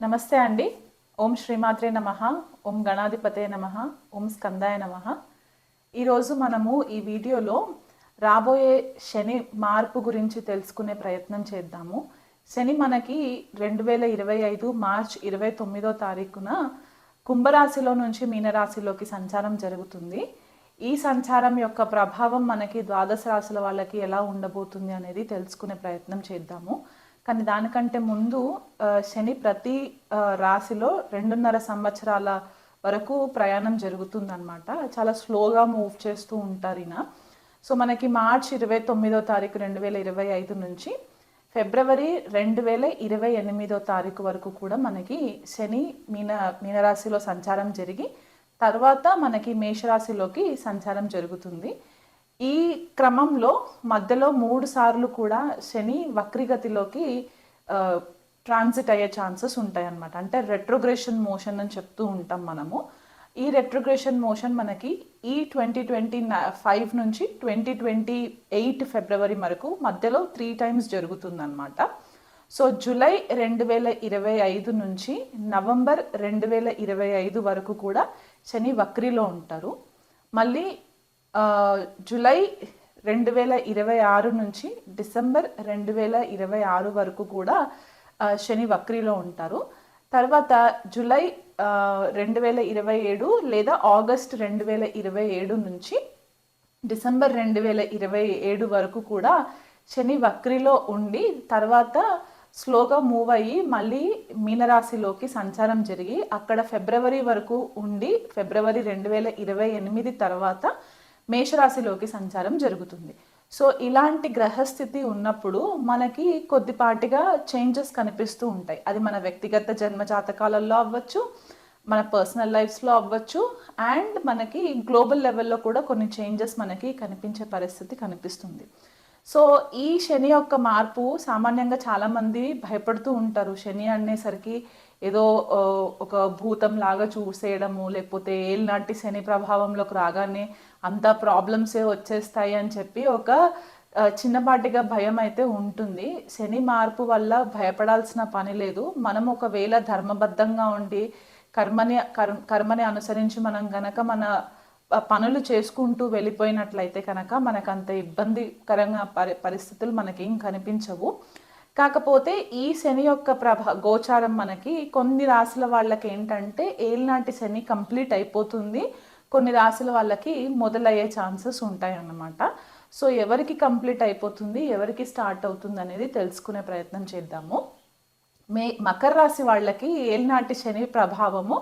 నమస్తే అండి. ఓం శ్రీమాత్రే నమః, ఓం గణాధిపతే నమః, ఓం స్కందాయ నమః. ఈరోజు మనము ఈ వీడియోలో రాబోయే శని మార్పు గురించి తెలుసుకునే ప్రయత్నం చేద్దాము. శని మనకి 2025 మార్చ్ 29వ తారీఖున కుంభరాశిలో నుంచి మీనరాశిలోకి సంచారం జరుగుతుంది. ఈ సంచారం యొక్క ప్రభావం మనకి ద్వాదశ రాశుల వాళ్ళకి ఎలా ఉండబోతుంది అనేది తెలుసుకునే ప్రయత్నం చేద్దాము. కానీ దానికంటే ముందు శని ప్రతి రాశిలో 2.5 సంవత్సరాల వరకు ప్రయాణం జరుగుతుందన్నమాట. చాలా స్లోగా మూవ్ చేస్తూ ఉంటారు ఈయన. సో మనకి మార్చ్ 29వ తారీఖు 2025 నుంచి ఫిబ్రవరి 2028వ తారీఖు వరకు కూడా మనకి శని మీనరాశిలో సంచారం జరిగి తర్వాత మనకి మేషరాశిలోకి సంచారం జరుగుతుంది. ఈ క్రమంలో మధ్యలో 3 సార్లు కూడా శని వక్రిగతిలోకి ట్రాన్సిట్ అయ్యే ఛాన్సెస్ ఉంటాయి అన్నమాట. అంటే రెట్రోగ్రెషన్ మోషన్ అని చెప్తూ ఉంటాం మనము. ఈ రెట్రోగ్రెషన్ మోషన్ మనకి ఈ 2025 నుంచి 2028 ఫిబ్రవరి వరకు మధ్యలో 3 టైమ్స్ జరుగుతుందన్నమాట. సో జూలై 2025 నుంచి నవంబర్ 2025 వరకు కూడా శని వక్రిలో ఉంటారు. మళ్ళీ జూలై 2026 నుంచి డిసెంబర్ 2026 వరకు కూడా శని వక్రిలో ఉంటారు. తర్వాత జూలై 2027 లేదా ఆగస్ట్ 2027 నుంచి డిసెంబర్ 2027 వరకు కూడా శని వక్రిలో ఉండి తర్వాత స్లోగా మూవ్ అయ్యి మళ్ళీ మీనరాశిలోకి సంచారం జరిగి అక్కడ ఫిబ్రవరి వరకు ఉండి ఫిబ్రవరి 2028 తర్వాత మేషరాశిలోకి సంచారం జరుగుతుంది. సో ఇలాంటి గ్రహస్థితి ఉన్నప్పుడు మనకి కొద్దిపాటిగా చేంజెస్ కనిపిస్తూ ఉంటాయి. అది మన వ్యక్తిగత జన్మ జాతకాలలో అవ్వచ్చు, మన పర్సనల్ లైఫ్స్లో అవ్వచ్చు, అండ్ మనకి గ్లోబల్ లెవెల్లో కూడా కొన్ని చేంజెస్ మనకి కనిపించే పరిస్థితి కనిపిస్తుంది. సో ఈ శని యొక్క మార్పు సామాన్యంగా చాలామంది భయపడుతూ ఉంటారు. శని అనేసరికి ఏదో ఒక భూతం లాగా చూసేయడము, లేకపోతే ఏళ్ళనాటి శని ప్రభావంలోకి రాగానే అంతా ప్రాబ్లమ్సే వచ్చేస్తాయి అని చెప్పి ఒక చిన్నపాటిగా భయం అయితే ఉంటుంది. శని మార్పు వల్ల భయపడాల్సిన పని లేదు. మనం ఒకవేళ ధర్మబద్ధంగా ఉండి కర్మని అనుసరించి మనం గనక మన పనులు చేసుకుంటూ వెళ్ళిపోయినట్లయితే కనుక మనకు అంత ఇబ్బందికరంగా పరిస్థితులు మనకేం కనిపించవు. కాకపోతే ఈ శని యొక్క గోచారం మనకి కొన్ని రాశుల వాళ్ళకి ఏంటంటే ఏళ్ళనాటి శని కంప్లీట్ అయిపోతుంది, కొన్ని రాశుల వాళ్ళకి మొదలయ్యే ఛాన్సెస్ ఉంటాయి అన్నమాట. సో ఎవరికి కంప్లీట్ అయిపోతుంది, ఎవరికి స్టార్ట్ అవుతుంది అనేది తెలుసుకునే ప్రయత్నం చేద్దాము. మకర రాశి వాళ్ళకి ఏళ్ళనాటి శని ప్రభావము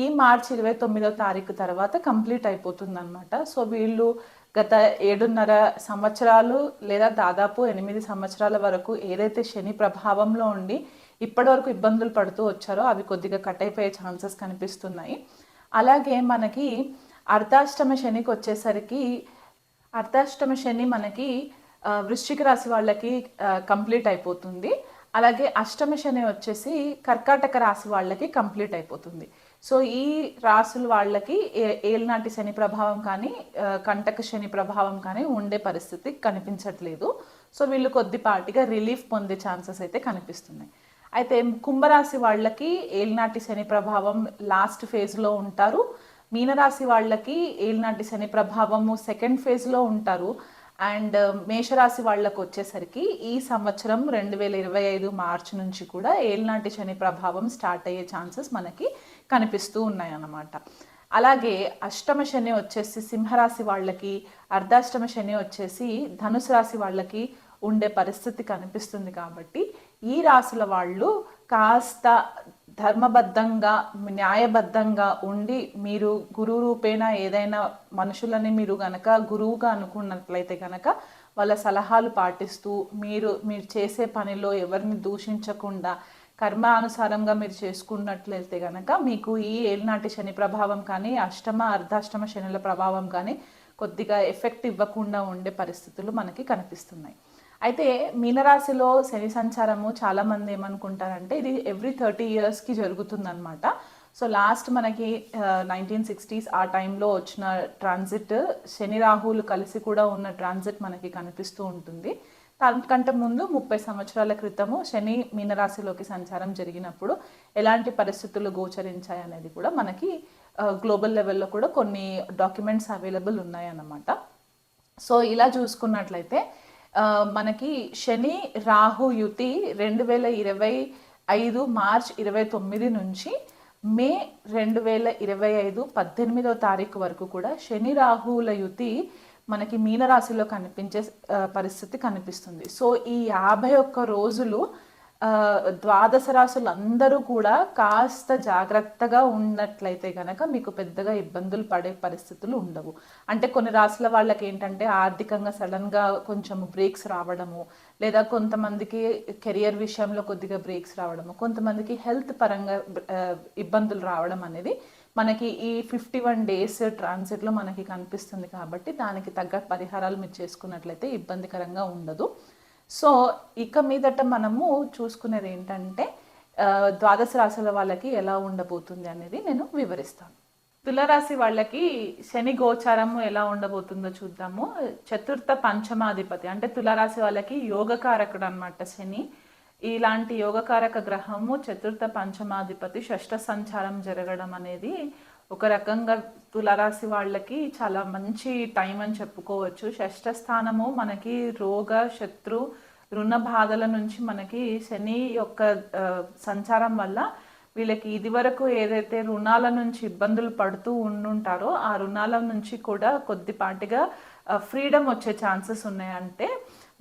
ఈ మార్చి 29వ తారీఖు తర్వాత కంప్లీట్ అయిపోతుంది అనమాట. సో వీళ్ళు గత 7.5 సంవత్సరాలు లేదా దాదాపు 8 సంవత్సరాల వరకు ఏదైతే శని ప్రభావంలో ఉండి ఇప్పటివరకు ఇబ్బందులు పడుతూ వచ్చారో అవి కొద్దిగా కట్ అయిపోయే ఛాన్సెస్ కనిపిస్తున్నాయి. అలాగే మనకి అర్ధాష్టమ శనికి వచ్చేసరికి అర్ధాష్టమ శని మనకి వృశ్చిక రాశి వాళ్ళకి కంప్లీట్ అయిపోతుంది. అలాగే అష్టమ శని వచ్చేసి కర్కాటక రాశి వాళ్ళకి కంప్లీట్ అయిపోతుంది. సో ఈ రాశుల వాళ్ళకి ఏళ్ళనాటి శని ప్రభావం కానీ కంటక శని ప్రభావం కానీ ఉండే పరిస్థితి కనిపించట్లేదు. సో వీళ్ళు కొద్దిపాటిగా రిలీఫ్ పొందే ఛాన్సెస్ అయితే కనిపిస్తున్నాయి. అయితే కుంభరాశి వాళ్ళకి ఏళ్ళనాటి శని ప్రభావం లాస్ట్ ఫేజ్లో ఉంటారు. మీనరాశి వాళ్ళకి ఏళ్ళనాటి శని ప్రభావము సెకండ్ ఫేజ్లో ఉంటారు. అండ్ మేషరాశి వాళ్ళకు వచ్చేసరికి ఈ సంవత్సరం 2025 మార్చి నుంచి కూడా ఏళ్ళనాటి శని ప్రభావం స్టార్ట్ అయ్యే ఛాన్సెస్ మనకి కనిపిస్తూ ఉన్నాయి అన్నమాట. అలాగే అష్టమ శని వచ్చేసి సింహరాశి వాళ్ళకి, అర్ధాష్టమ శని వచ్చేసి ధనుసు రాశి వాళ్ళకి ఉండే పరిస్థితి కనిపిస్తుంది. కాబట్టి ఈ రాశుల వాళ్ళు కాస్త ధర్మబద్ధంగా న్యాయబద్ధంగా ఉండి మీరు గురువు రూపేణ ఏదైనా మనుషులని మీరు గనక గురువుగా అనుకున్నట్లయితే కనుక వాళ్ళ సలహాలు పాటిస్తూ మీరు చేసే పనిలో ఎవరిని దూషించకుండా కర్మానుసారంగా మీరు చేసుకున్నట్లయితే కనుక మీకు ఈ ఏళ్ళనాటి శని ప్రభావం కానీ అర్ధాష్టమ శనుల ప్రభావం కానీ కొద్దిగా ఎఫెక్ట్ ఇవ్వకుండా ఉండే పరిస్థితులు మనకి కనిపిస్తున్నాయి. అయితే మీనరాశిలో శని సంచారము చాలామంది ఏమనుకుంటారంటే ఇది ఎవ్రీ 30 yearsకి జరుగుతుందన్నమాట. సో లాస్ట్ మనకి 1960s ఆ టైంలో వచ్చిన ట్రాన్సిట్ శని రాహువులు కలిసి కూడా ఉన్న ట్రాన్సిట్ మనకి కనిపిస్తూ ఉంటుంది. దానికంటే ముందు 30 సంవత్సరాల క్రితము శని మీనరాశిలోకి సంచారం జరిగినప్పుడు ఎలాంటి పరిస్థితులు గోచరించాయి అనేది కూడా మనకి గ్లోబల్ లెవెల్లో కూడా కొన్ని డాక్యుమెంట్స్ అవైలబుల్ ఉన్నాయన్నమాట. సో ఇలా చూసుకున్నట్లయితే మనకి శని రాహు యుతి 2025 మార్చ్ 29 నుంచి మే 2025 18వ తారీఖు వరకు కూడా శని రాహువుల యుతి మనకి మీనరాశిలో కనిపించే పరిస్థితి కనిపిస్తుంది. సో ఈ 51 రోజులు ద్వాదశ రాశులు అందరూ కూడా కాస్త జాగ్రత్తగా ఉన్నట్లయితే కనుక మీకు పెద్దగా ఇబ్బందులు పడే పరిస్థితులు ఉండవు. అంటే కొన్ని రాశుల వాళ్ళకి ఏంటంటే ఆర్థికంగా సడన్గా కొంచెం బ్రేక్స్ రావడము, లేదా కొంతమందికి కెరియర్ విషయంలో కొద్దిగా బ్రేక్స్ రావడము, కొంతమందికి హెల్త్ పరంగా ఇబ్బందులు రావడం అనేది మనకి ఈ 51 డేస్ ట్రాన్సిట్లో మనకి కనిపిస్తుంది. కాబట్టి దానికి తగ్గ పరిహారాలు మీరు చేసుకున్నట్లయితే ఇబ్బందికరంగా ఉండదు. సో ఇక మీదట మనము చూసుకునేది ఏంటంటే ద్వాదశ రాశుల వాళ్ళకి ఎలా ఉండబోతుంది అనేది నేను వివరిస్తాను. తులారాశి వాళ్ళకి శని గోచారము ఎలా ఉండబోతుందో చూద్దాము. చతుర్థ పంచమాధిపతి అంటే తులారాశి వాళ్ళకి యోగకారకుడు అనమాట శని. ఇలాంటి యోగకారక గ్రహము చతుర్థ పంచమాధిపతి షష్ఠ సంచారం జరగడం అనేది ఒక రకంగా తులారాశి వాళ్ళకి చాలా మంచి టైం అని చెప్పుకోవచ్చు. షష్ఠ స్థానము మనకి రోగ శత్రు రుణ బాధల నుంచి మనకి శని యొక్క సంచారం వల్ల వీళ్ళకి ఇదివరకు ఏదైతే రుణాల నుంచి ఇబ్బందులు పడుతూ ఉండుంటారో ఆ రుణాల నుంచి కూడా కొద్దిపాటిగా ఫ్రీడమ్ వచ్చే ఛాన్సెస్ ఉన్నాయంటే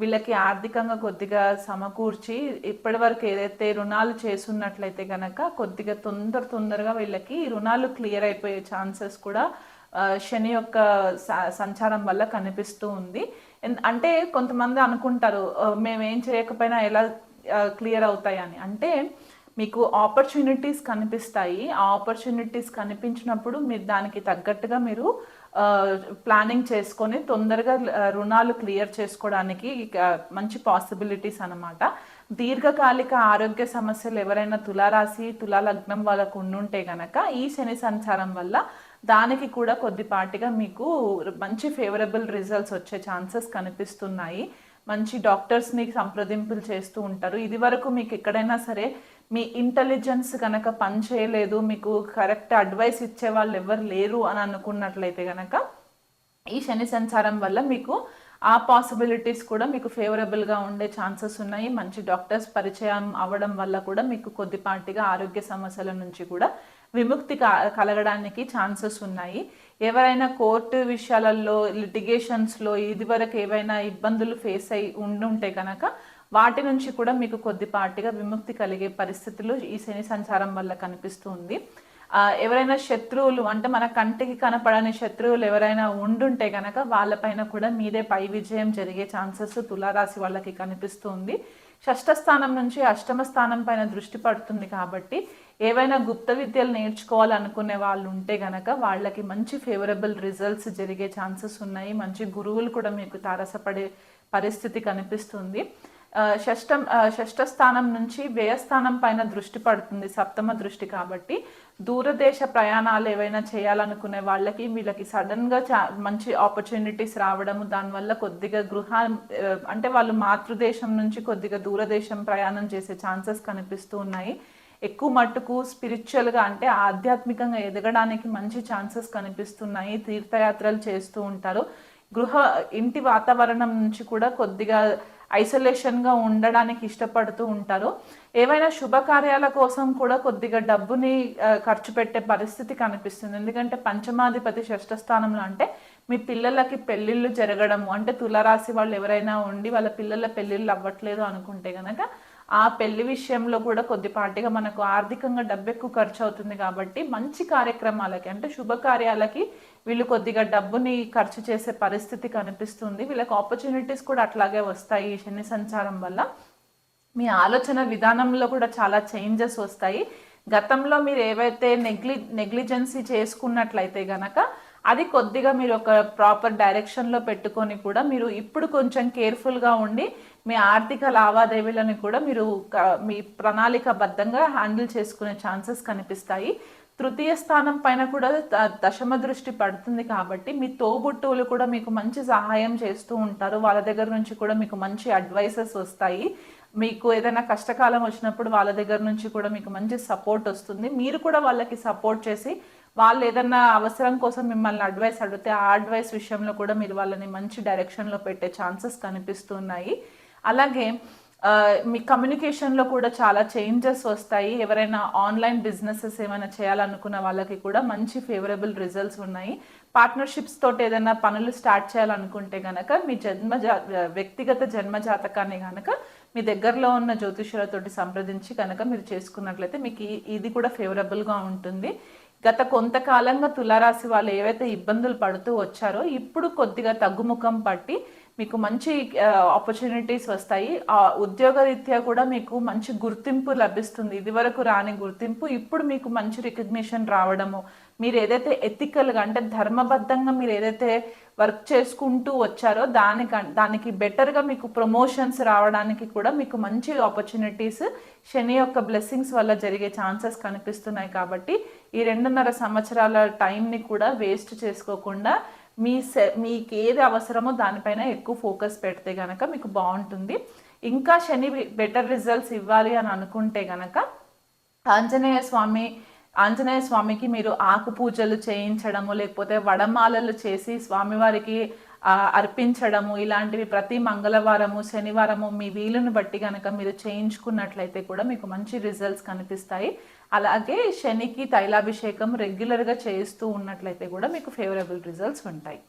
వీళ్ళకి ఆర్థికంగా కొద్దిగా సమకూర్చి ఇప్పటి వరకు ఏదైతే రుణాలు చేస్తున్నట్లయితే కనుక కొద్దిగా తొందరగా వీళ్ళకి రుణాలు క్లియర్ అయిపోయే ఛాన్సెస్ కూడా శని యొక్క సంచారం వల్ల కనిపిస్తూ ఉంది. అంటే కొంతమంది అనుకుంటారు మేమేం చేయకపోయినా ఎలా క్లియర్ అవుతాయని. అంటే మీకు ఆపర్చునిటీస్ కనిపిస్తాయి. ఆ ఆపర్చునిటీస్ కనిపించినప్పుడు మీరు దానికి తగ్గట్టుగా మీరు ప్లానింగ్ చేసుకొని తొందరగా రుణాలు క్లియర్ చేసుకోవడానికి మంచి పాసిబిలిటీస్ అన్నమాట. దీర్ఘకాలిక ఆరోగ్య సమస్యలు ఎవరైనా తులారాశి తులా లగ్నం వాళ్ళకు ఉండుంటే గనక ఈ శని సంచారం వల్ల దానికి కూడా కొద్దిపాటిగా మీకు మంచి ఫేవరబుల్ రిజల్ట్స్ వచ్చే ఛాన్సెస్ కనిపిస్తున్నాయి. మంచి డాక్టర్స్ని సంప్రదింపులు చేస్తూ ఉంటారు. ఇది వరకు మీకు ఎక్కడైనా సరే మీ ఇంటెలిజెన్స్ కనుక పని చేయలేదు, మీకు కరెక్ట్ అడ్వైస్ ఇచ్చే వాళ్ళు ఎవరు లేరు అని అనుకున్నట్లయితే కనుక ఈ శని సంచారం వల్ల మీకు ఆ పాసిబిలిటీస్ కూడా మీకు ఫేవరబుల్గా ఉండే ఛాన్సెస్ ఉన్నాయి. మంచి డాక్టర్స్ పరిచయం అవ్వడం వల్ల కూడా మీకు కొద్దిపాటిగా ఆరోగ్య సమస్యల నుంచి కూడా విముక్తి కలగడానికి ఛాన్సెస్ ఉన్నాయి. ఎవరైనా కోర్టు విషయాలలో లిటిగేషన్స్లో ఇదివరకు ఏవైనా ఇబ్బందులు ఫేస్ అయి ఉండుంటే కనుక వాటి నుంచి కూడా మీకు కొద్దిపాటిగా విముక్తి కలిగే పరిస్థితులు ఈ శని సంచారం వల్ల కనిపిస్తుంది. ఎవరైనా శత్రువులు అంటే మన కంటికి కనపడని శత్రువులు ఎవరైనా ఉండుంటే కనుక వాళ్ళపైన కూడా మీదే పై విజయం జరిగే ఛాన్సెస్ తులారాశి వాళ్ళకి కనిపిస్తుంది. షష్ఠ స్థానం నుంచి అష్టమ స్థానం పైన దృష్టి పడుతుంది కాబట్టి ఏవైనా గుప్త విద్యలు నేర్చుకోవాలనుకునే వాళ్ళు ఉంటే గనక వాళ్ళకి మంచి ఫేవరబుల్ రిజల్ట్స్ జరిగే ఛాన్సెస్ ఉన్నాయి. మంచి గురువులు కూడా మీకు తారసపడే పరిస్థితి కనిపిస్తుంది. షష్ఠ స్థానం నుంచి వ్యయస్థానం పైన దృష్టి పడుతుంది, సప్తమ దృష్టి. కాబట్టి దూరదేశ ప్రయాణాలు ఏవైనా చేయాలనుకునే వాళ్ళకి వీళ్ళకి సడన్గా మంచి ఆపర్చునిటీస్ రావడము, దానివల్ల కొద్దిగా అంటే వాళ్ళు మాతృదేశం నుంచి కొద్దిగా దూరదేశం ప్రయాణం చేసే ఛాన్సెస్ కనిపిస్తూ ఉన్నాయి. ఎక్కువ మట్టుకు స్పిరిచువల్గా అంటే ఆధ్యాత్మికంగా ఎదగడానికి మంచి ఛాన్సెస్ కనిపిస్తున్నాయి. తీర్థయాత్రలు చేస్తూ ఉంటారు. ఇంటి వాతావరణం నుంచి కూడా కొద్దిగా ఐసోలేషన్గా ఉండడానికి ఇష్టపడుతూ ఉంటారు. ఏవైనా శుభకార్యాల కోసం కూడా కొద్దిగా డబ్బుని ఖర్చు పెట్టే పరిస్థితి కనిపిస్తుంది. ఎందుకంటే పంచమాధిపతి షష్ఠ స్థానంలో అంటే మీ పిల్లలకి పెళ్ళిళ్ళు జరగడము, అంటే తులారాశి వాళ్ళు ఎవరైనా ఉండి వాళ్ళ పిల్లల పెళ్ళిళ్ళు అవ్వట్లేదు అనుకుంటే కనుక ఆ పెళ్లి విషయంలో కూడా కొద్దిపాటిగా మనకు ఆర్థికంగా డబ్బు ఎక్కువ ఖర్చు అవుతుంది. కాబట్టి మంచి కార్యక్రమాలకి అంటే శుభకార్యాలకి వీళ్ళు కొద్దిగా డబ్బుని ఖర్చు చేసే పరిస్థితి కనిపిస్తుంది. వీళ్ళకి ఆపర్చునిటీస్ కూడా అట్లాగే వస్తాయి. ఈ శని సంచారం వల్ల మీ ఆలోచన విధానంలో కూడా చాలా చేంజెస్ వస్తాయి. గతంలో మీరు ఏవైతే నెగ్లిజెన్సీ చేసుకున్నట్లయితే గనక అది కొద్దిగా మీరు ఒక ప్రాపర్ డైరెక్షన్లో పెట్టుకొని కూడా మీరు ఇప్పుడు కొంచెం కేర్ఫుల్గా ఉండి మీ ఆర్థిక లావాదేవీలను కూడా మీరు మీ ప్రణాళికబద్ధంగా హ్యాండిల్ చేసుకునే ఛాన్సెస్ కనిపిస్తాయి. తృతీయ స్థానం పైన కూడా దశమ దృష్టి పడుతుంది కాబట్టి మీ తోబుట్టువులు కూడా మీకు మంచి సహాయం చేస్తూ ఉంటారు. వాళ్ళ దగ్గర నుంచి కూడా మీకు మంచి అడ్వైసెస్ వస్తాయి. మీకు ఏదైనా కష్టకాలం వచ్చినప్పుడు వాళ్ళ దగ్గర నుంచి కూడా మీకు మంచి సపోర్ట్ వస్తుంది. మీరు కూడా వాళ్ళకి సపోర్ట్ చేసి వాళ్ళు ఏదన్నా అవసరం కోసం మిమ్మల్ని అడ్వైస్ అడిగితే ఆ అడ్వైస్ విషయంలో కూడా మీరు వాళ్ళని మంచి డైరెక్షన్లో పెట్టే ఛాన్సెస్ కనిపిస్తున్నాయి. అలాగే మీ కమ్యూనికేషన్లో కూడా చాలా చేంజెస్ వస్తాయి. ఎవరైనా ఆన్లైన్ బిజినెసెస్ ఏమైనా చేయాలనుకున్న వాళ్ళకి కూడా మంచి ఫేవరబుల్ రిజల్ట్స్ ఉన్నాయి. పార్ట్నర్షిప్స్ తోటి ఏదైనా పనులు స్టార్ట్ చేయాలనుకుంటే కనుక మీ వ్యక్తిగత జన్మ జాతకాన్ని కనుక మీ దగ్గరలో ఉన్న జ్యోతిష్యులతోటి సంప్రదించి కనుక మీరు చేసుకున్నట్లయితే మీకు ఇది కూడా ఫేవరబుల్గా ఉంటుంది. గత కొంతకాలంగా తులారాశి వాళ్ళు ఏవైతే ఇబ్బందులు పడుతూ వచ్చారో ఇప్పుడు కొద్దిగా తగ్గుముఖం పట్టి మీకు మంచి ఆపర్చునిటీస్ వస్తాయి. ఆ ఉద్యోగరీత్యా కూడా మీకు మంచి గుర్తింపు లభిస్తుంది. ఇది వరకు రాని గుర్తింపు ఇప్పుడు మీకు మంచి రికగ్నిషన్ రావడము, మీరు ఏదైతే ఎథికల్గా అంటే ధర్మబద్ధంగా మీరు ఏదైతే వర్క్ చేసుకుంటూ వచ్చారో దానికి బెటర్గా మీకు ప్రమోషన్స్ రావడానికి కూడా మీకు మంచి ఆపర్చునిటీస్ శని యొక్క బ్లెస్సింగ్స్ వల్ల జరిగే ఛాన్సెస్ కనిపిస్తున్నాయి. కాబట్టి ఈ 2.5 సంవత్సరాల టైంని కూడా వేస్ట్ చేసుకోకుండా మీకు ఏది అవసరమో దానిపైన ఎక్కువ ఫోకస్ పెడితే గనక మీకు బాగుంటుంది. ఇంకా శని బెటర్ రిజల్ట్స్ ఇవ్వాలి అని అనుకుంటే గనక ఆంజనేయ స్వామికి మీరు ఆకు పూజలు చేయించడము, లేకపోతే వడమాలలు చేసి స్వామివారికి అర్పించడము, ఇలాంటివి ప్రతి మంగళవారము శనివారము మీ వీలును బట్టి కనుక మీరు చేయించుకున్నట్లయితే కూడా మీకు మంచి రిజల్ట్స్ కనిపిస్తాయి. అలాగే శనికి తైలాభిషేకం రెగ్యులర్గా చేస్తూ ఉన్నట్లయితే కూడా మీకు ఫేవరబుల్ రిజల్ట్స్ ఉంటాయి.